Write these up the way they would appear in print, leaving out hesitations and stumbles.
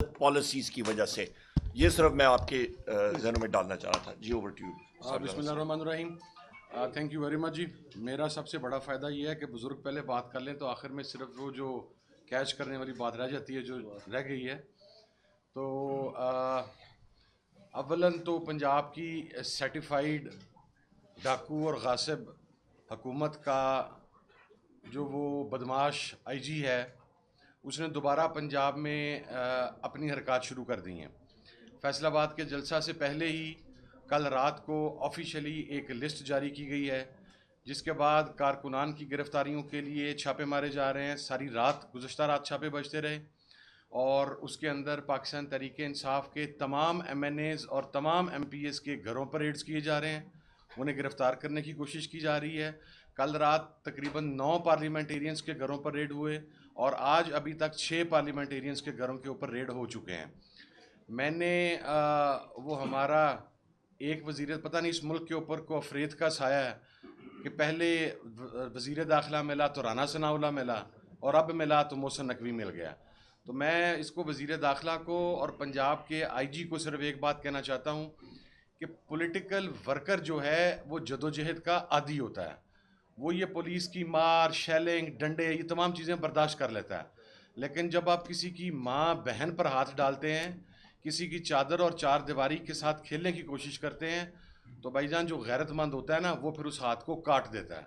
Policies की वजह से। ये सिर्फ मैं आपके जहनों में डालना चाह रहा था जी। Over to you. बिस्मिल्लाहिर्रहमानिर्रहीम। थैंक यू वेरी मच जी। मेरा सबसे बड़ा फ़ायदा ये है कि बुज़ुर्ग पहले बात कर लें तो आखिर में सिर्फ वो जो कैच करने वाली बात रह जाती है जो रह गई है। तो अव्वलन तो पंजाब की सर्टिफाइड डाकू और गासिब हुकूमत का जो वो बदमाश आईजी है, उसने दोबारा पंजाब में अपनी हरकत शुरू कर दी हैं। फैसलाबाद के जलसा से पहले ही कल रात को ऑफिशियली एक लिस्ट जारी की गई है, जिसके बाद कारकुनान की गिरफ्तारियों के लिए छापे मारे जा रहे हैं। सारी रात गुज़श्ता रात छापे बजते रहे और उसके अंदर पाकिस्तान तहरीक इंसाफ के तमाम MNAs और तमाम MPs के घरों पर रेड्स किए जा रहे हैं, उन्हें गिरफ़्तार करने की कोशिश की जा रही है। कल रात तकरीबन 9 पार्लियामेंटेरियंस के घरों पर रेड हुए और आज अभी तक 6 पार्लियामेंटेरियंस के घरों के ऊपर रेड हो चुके हैं। मैंने वो हमारा एक वज़ीर, पता नहीं इस मुल्क के ऊपर को अफरेत का साया है कि पहले वज़ीर दाखिला मिला तो राना सनाउल्लाह मिला और अब मिला तो मोहसिन नकवी मिल गया। तो मैं इसको वज़ीर दाखिला को और पंजाब के IG को सिर्फ एक बात कहना चाहता हूँ कि पॉलिटिकल वर्कर जो है वो जदोजहद का आदी होता है। वो ये पुलिस की मार, शेलिंग, डंडे, ये तमाम चीज़ें बर्दाश्त कर लेता है, लेकिन जब आप किसी की माँ बहन पर हाथ डालते हैं, किसी की चादर और चार दीवारी के साथ खेलने की कोशिश करते हैं, तो भाईजान जो गैरतमंद होता है ना, वो फिर उस हाथ को काट देता है।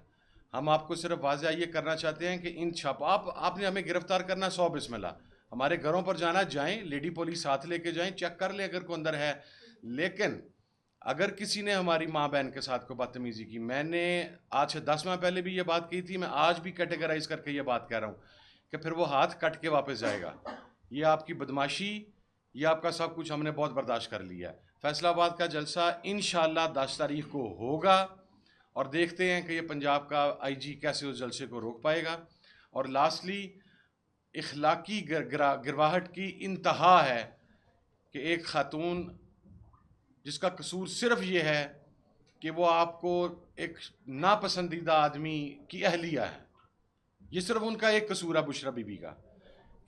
हम आपको सिर्फ वाज़ा ये करना चाहते हैं कि इन आपने हमें गिरफ्तार करना 100 बिस्मिल्लाह, हमारे घरों पर जाना जाएं, लेडी पुलिस साथ लेके जाएं, चेक कर ले अगर कोई अंदर है। लेकिन अगर किसी ने हमारी माँ बहन के साथ को बदतमीज़ी की, मैंने आज से 10 माह पहले भी ये बात कही थी, मैं आज भी कैटेगराइज करके ये बात कह रहा हूँ कि फिर वो हाथ कट के वापस जाएगा। ये आपकी बदमाशी, ये आपका सब कुछ हमने बहुत बर्दाश्त कर लिया है। फैसलाबाद का जलसा इंशाअल्लाह 10 तारीख को होगा और देखते हैं कि ये पंजाब का IG कैसे उस जलसे को रोक पाएगा। और लास्टली, इखलाकी गिरवाहट की इंतहा है कि एक खातून जिसका कसूर सिर्फ ये है कि वो आपको एक नापसंदीदा आदमी की अहलिया है, ये सिर्फ उनका एक कसूर है बुशरा बीबी का,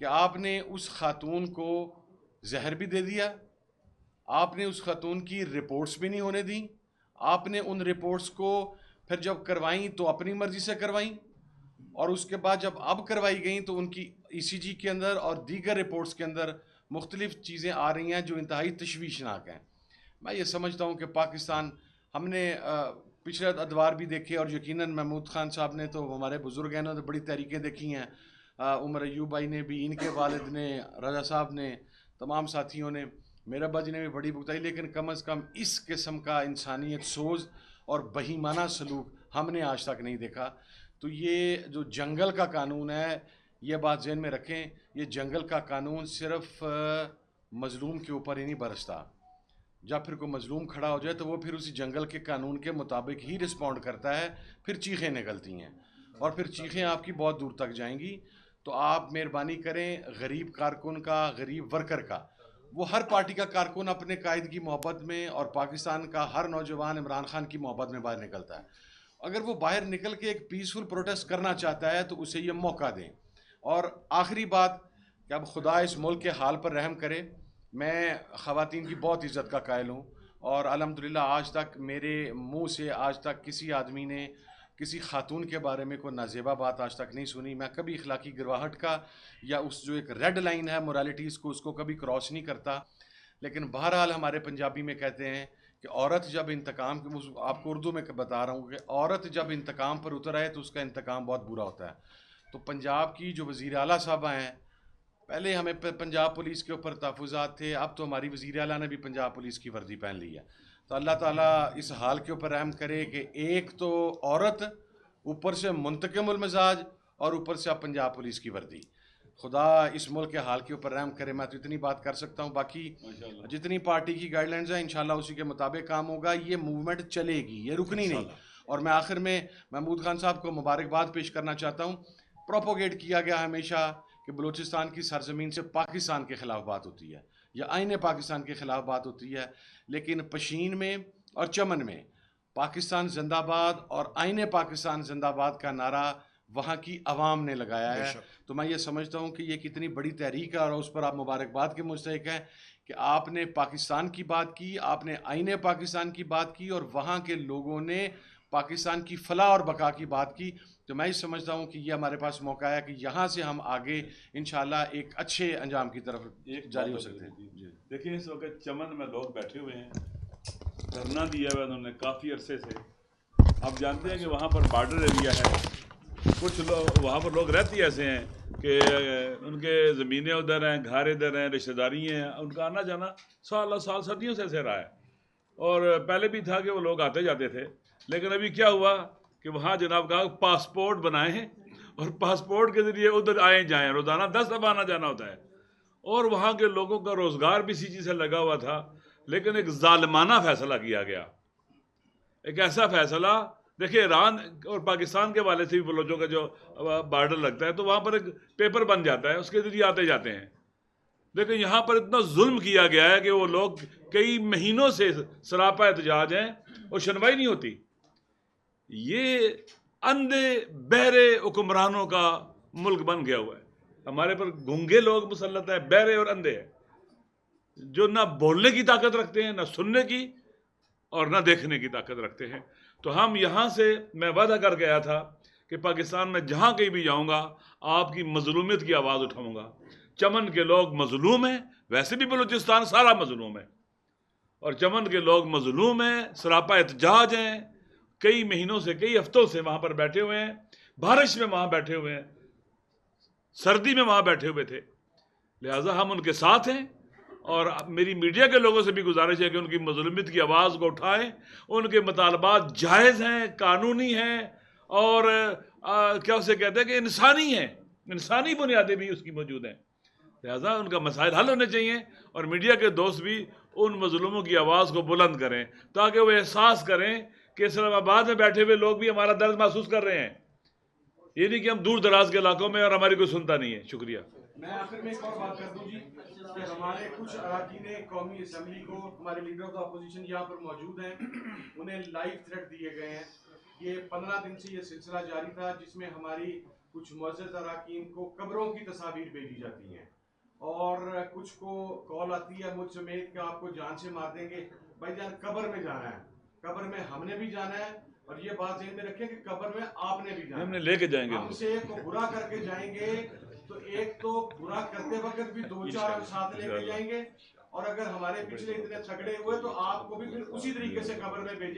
कि आपने उस खातून को जहर भी दे दिया, आपने उस खातून की रिपोर्ट्स भी नहीं होने दी, आपने उन रिपोर्ट्स को फिर जब करवाई तो अपनी मर्जी से करवाई, और उसके बाद जब अब करवाई गई तो उनकी ECG के अंदर और दीगर रिपोर्ट्स के अंदर मुख्तलिफ चीज़ें आ रही हैं जो इंतहाई तशवीशनाक हैं। मैं ये समझता हूँ कि पाकिस्तान, हमने पिछले अदवार भी देखे और यकीनन महमूद खान साहब ने तो, हमारे बुज़ुर्ग हैं ना, तो बड़ी तहरीकें देखी हैं, उमर अयूब भाई ने भी, इनके वालिद ने, रजा साहब ने, तमाम साथियों ने, मेरे अब्बा जी ने भी बड़ी भुगताई, लेकिन कम अज़ कम इस किस्म का इंसानियत सोज और बहीमाना सलूक हमने आज तक नहीं देखा। तो ये जो जंगल का कानून है, ये बात ज़हन में रखें, ये जंगल का कानून सिर्फ मज़लूम के ऊपर ही नहीं बरसता। जब फिर कोई मज़लूम खड़ा हो जाए तो वो फिर उसी जंगल के कानून के मुताबिक ही रिस्पॉन्ड करता है, फिर चीखें निकलती हैं और फिर चीखें आपकी बहुत दूर तक जाएंगी। तो आप मेहरबानी करें, गरीब कारकुन का, गरीब वर्कर का, वो हर पार्टी का कारकुन अपने कायद की मोहब्बत में, और पाकिस्तान का हर नौजवान इमरान खान की मोहब्बत में बाहर निकलता है। अगर वो बाहर निकल के एक पीसफुल प्रोटेस्ट करना चाहता है तो उसे ये मौका दें। और आखिरी बात कि अब खुदा इस मुल्क के हाल पर रहम करे। मैं ख़वातीन की बहुत इज़्ज़त का कायल हूँ और अल्हम्दुलिल्लाह आज तक मेरे मुंह से आज तक किसी आदमी ने किसी खातून के बारे में कोई नाजेबा बात आज तक नहीं सुनी। मैं कभी इखलाकी गिरवाहट का या उस जो एक रेड लाइन है मोरालिटीज़ को, उसको कभी क्रॉस नहीं करता। लेकिन बहरहाल हमारे पंजाबी में कहते हैं कि औरत जब इंतकाम, आपको उर्दू में बता रहा हूँ कि औरत जब इंतकाम पर उतर आए तो उसका इंतकाम बहुत बुरा होता है। तो पंजाब की जो वज़ीर आला साहबा हैं, पहले हमें पंजाब पुलिस के ऊपर तहफ़्फ़ुज़ात थे, अब तो हमारी वज़ीर आला ने भी पंजाब पुलिस की वर्दी पहन ली है। तो अल्लाह ताला इस हाल के ऊपर रहम करे कि एक तो औरत, ऊपर से मुंतकिमुल मिजाज, और ऊपर से अब पंजाब पुलिस की वर्दी। खुदा इस मुल्क के हाल के ऊपर रहम करे। मैं तो इतनी बात कर सकता हूँ, बाकी जितनी पार्टी की गाइडलाइंस हैं इंशाल्लाह उसी के मुताबिक काम होगा। ये मूवमेंट चलेगी, ये रुकनी नहीं। और मैं आखिर में महमूद खान साहब को मुबारकबाद पेश करना चाहता हूँ। प्रोपोगेट किया गया हमेशा कि बलूचिस्तान की सरजमीन से पाकिस्तान के ख़िलाफ़ बात होती है या आईने पाकिस्तान के ख़िलाफ़ बात होती है, लेकिन पशीन में और चमन में पाकिस्तान जिंदाबाद और आईने पाकिस्तान जिंदाबाद का नारा वहाँ की आवाम ने लगाया है। तो मैं ये समझता हूँ कि ये कितनी बड़ी तहरीक है और उस पर आप मुबारकबाद के मुस्तहिक हैं कि आपने पाकिस्तान की बात की, आपने आईने पाकिस्तान की बात की और वहाँ के लोगों ने पाकिस्तान की फलाह और बका की बात की। तो मैं ये समझता हूँ कि ये हमारे पास मौका है कि यहाँ से हम आगे इंशाल्लाह एक अच्छे अंजाम की तरफ जारी हो सकते हैं। देखिए, इस वक्त चमन में लोग बैठे हुए हैं, धरना दिया हुआ उन्होंने काफ़ी अरसे से। आप जानते हैं कि वहाँ पर बॉर्डर एरिया है, कुछ लोग वहाँ पर लोग रहते ऐसे हैं कि उनके ज़मीनें उधर हैं, घर इधर हैं, रिश्तेदारी हैं, उनका आना जाना साल सदियों से ऐसे रहा है। और पहले भी था कि वो लोग आते जाते थे, लेकिन अभी क्या हुआ कि वहाँ जनाब कहा पासपोर्ट बनाए हैं और पासपोर्ट के ज़रिए उधर आए जाएँ, रोज़ाना 10 दफ़ा आना जाना होता है। और वहाँ के लोगों का रोज़गार भी इसी चीज़ से लगा हुआ था, लेकिन एक जालिमाना फ़ैसला किया गया, एक ऐसा फ़ैसला। देखिए, ईरान और पाकिस्तान के वाले से भी बलोचों का जो बॉर्डर लगता है तो वहाँ पर एक पेपर बन जाता है, उसके ज़रिए आते जाते हैं। लेकिन यहाँ पर इतना जुल्म किया गया है कि वो लोग कई महीनों से सरापा एहतजाज हैं और सुनवाई नहीं होती। ये अंधे बहरे हुक्मरानों का मुल्क बन गया हुआ है। हमारे पर गूंगे लोग मुसल्लत हैं, बहरे और अंधे हैं, जो ना बोलने की ताकत रखते हैं, ना सुनने की और ना देखने की ताकत रखते हैं। तो हम यहाँ से, मैं वादा करके आया था कि पाकिस्तान में जहाँ कहीं भी जाऊँगा आपकी मजलूमियत की आवाज़ उठाऊँगा। चमन के लोग मजलूम हैं, वैसे भी बलूचिस्तान सारा मजलूम है, और चमन के लोग मजलूम हैं, सरापा एहतजाज हैं, कई महीनों से, कई हफ्तों से वहाँ पर बैठे हुए हैं, बारिश में वहाँ बैठे हुए हैं, सर्दी में वहाँ बैठे हुए थे। लिहाजा हम उनके साथ हैं और मेरी मीडिया के लोगों से भी गुजारिश है कि उनकी मजलूमियत की आवाज़ को उठाएं। उनके मुतालबात जायज़ हैं, कानूनी हैं और क्या उसे कहते हैं कि इंसानी हैं, इंसानी बुनियादें भी उसकी मौजूद हैं। लिहाजा उनका मसाइल हल होने चाहिए और मीडिया के दोस्त भी उन मजलूमों की आवाज़ को बुलंद करें ताकि वो एहसास करें कि इस्लामाबाद में बैठे हुए लोग भी हमारा दर्द महसूस कर रहे हैं। ये नहीं कि हम दूर दराज के इलाकों में और हमारी कोई सुनता नहीं है। शुक्रिया। मैं आखिर में एक और बात कर दूं जी कि हमारे कुछ अरकान कौमी असम्बली को, हमारे लीडर ऑफ द अपोजिशन यहाँ पर मौजूद हैं, उन्हें लाइव थ्रेट दिए गए हैं। ये 15 दिन से ये सिलसिला जारी था जिसमें हमारी कुछ मुअज़्ज़ज़ अरकान को कब्रों की तस्वीर भेजी जाती हैं और कुछ को कॉल आती है मुझ समेत कि आपको जान से मार देंगे। भाईजान, कब्र में जाना है, कब्र में हमने भी जाना है और ये बात ज़हन में रखें कि कब्र में आपने भी जाना है। हमने लेके जाएंगे, हमसे को बुरा करके जाएंगे तो एक तो बुरा करते वक्त भी 2-4 हम साथ लेके जाएंगे और अगर हमारे पिछले इतने तगड़े हुए तो आपको भी फिर उसी तरीके से कब्र में भेजेंगे।